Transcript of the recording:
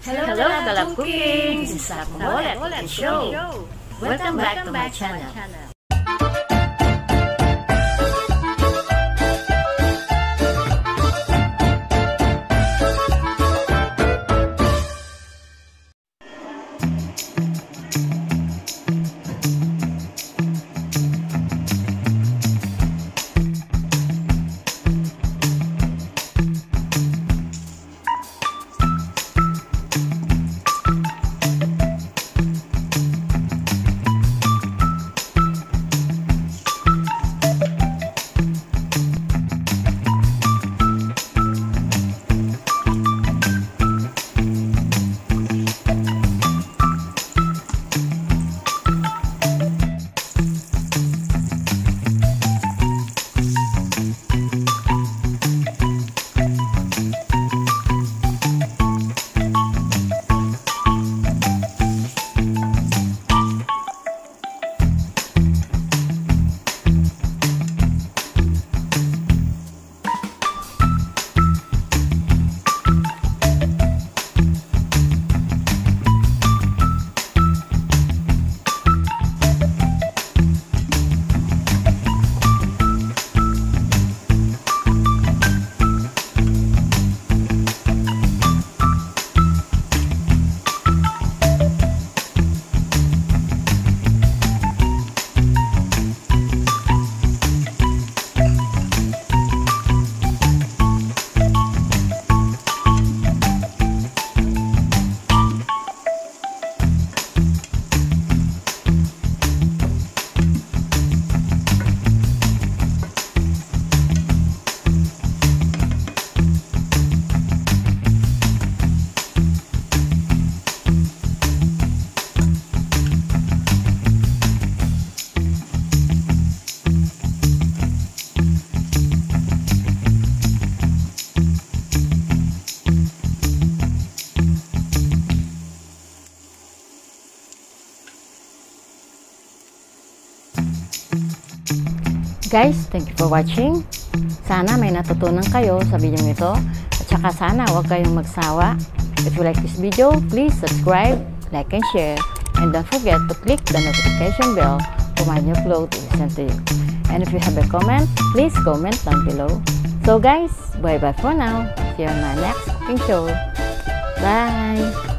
Hello, Galap Cooking! This is Molet Show. Welcome back to my channel. Guys, thank you for watching. Sana may natutunan kayo sa video nito. At saka sana huwag kayong magsawa. If you like this video, please subscribe, like, and share. And don't forget to click the notification bell for my new upload to be sent to you. And if you have a comment, please comment down below. So guys, bye-bye for now. See you on my next cooking show. Bye!